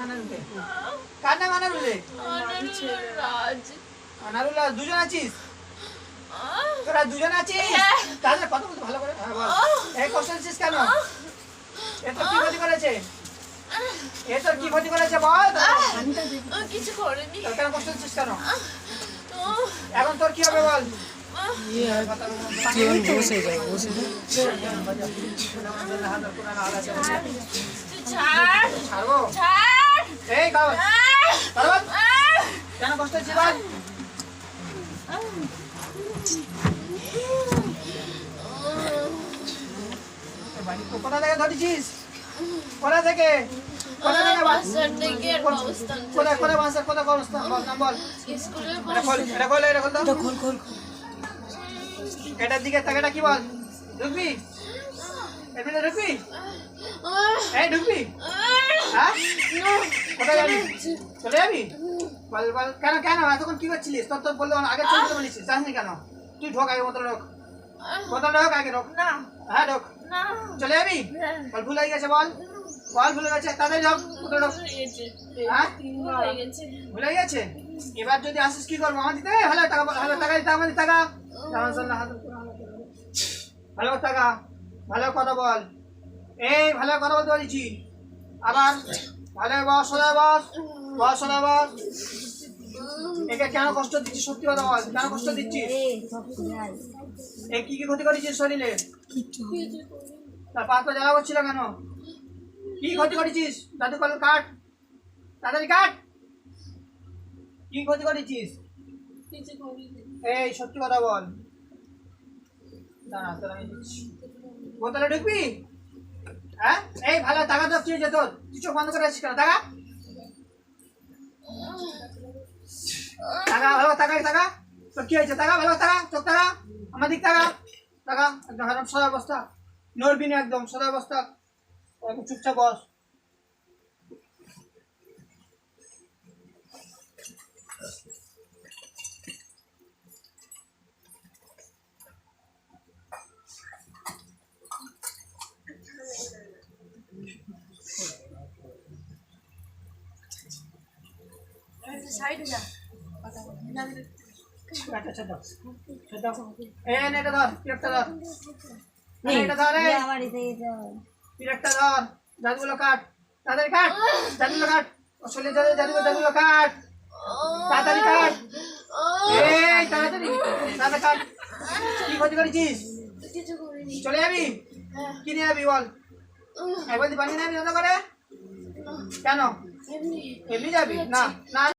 আনারুলে? কার নাম আনারুলে? আনারুল দুজন আছিস? তোরা দুজন আছিস? তাহলে কথা বলতে ভালো করে বল। এই কষ্ট দিচ্ছিস কেন? এ তোর কি ক্ষতি করেছে? এ তোর কি ক্ষতি করেছে বল? কিছু করেনি। তোর কেন কষ্ট দিচ্ছিস কেন? এখন তোর কি হবে বল? কেন কষ্ট হচ্ছে বল? কোথা থেকে ধরেছিস? কোথা থেকে? এটার দিকে তাকাটা কি বল? ঢুকবি? এমনি ঢুকবি? এই ঢুকবি? হ্যাঁ? কোথায় যাবি? চলে যাবি? বল বল কেন কেন এতক্ষণ কি করছিলিস? তোর তো বললো আগে চলতে বলিস, যাসনি কেন? তুই ঢোক আগে, মতো ঢোক, মতো ঢোক আগে, ঢোক না। হ্যাঁ ঢোক। চলে যাবি? বল ভুল হয়ে গেছে বল, বল ভুলে গেছে, তাদের ঢোক, মতো ঢোক। হ্যাঁ ভুলে গেছে? এবার যদি আসিস কি করবো? আমার দিতে ভালো টাকা, ভালো টাকা দিতে, আমাদের টাকা ভালো টাকা, ভালো কথা বল। এই ভালো কথা বলতে বলেছি। আবার ভালো বস, সদা বস, বস সদা বস। একে কেন কষ্ট দিচ্ছিস? সত্যি কথা বল, কেন কষ্ট দিচ্ছিস? এই কি কি ক্ষতি করেছিস শরীরে? তার পা তো জ্বালা করছিল কেন? কি ক্ষতি করেছিস? দাদু কল কাট, তাড়াতাড়ি কাট। কি ক্ষতি করেছিস? এই সত্যি কথা বল। দাঁড়া তোর আমি দিচ্ছি। বোতলে ঢুকবি? হ্যাঁ এই ভালো টাকা তো কি হয়েছে তোর? তুই চোখ বন্ধ করে আছিস কেন? টাকা টাকা ভালো টাকা টাকা তোর কি হয়েছে? টাকা ভালো টাকা, চোখ টাকা, আমার দিক টাকা, টাকা একদম হারাম সদা অবস্থা, নড়বি না একদম সদা অবস্থা, একদম চুপচাপ বস। সাইডে যা। এটা ধর, পিরেকটা ধর, এটা ধর, পিরেকটা ধর, জাদুগুলো কাট, তাড়াতাড়ি কাট, জাদুগুলো কাট, শরীরে জাদুগুলো কাট, তাড়াতাড়ি কাট, এই তাড়াতাড়ি তাড়াতাড়ি কাট। কি ক্ষতি করেছিস? চলে যাবি? কি নিয়ে যাবি বল? একবার বানিয়ে নেবি রান্না করে? কেন এমনি যাবি? না না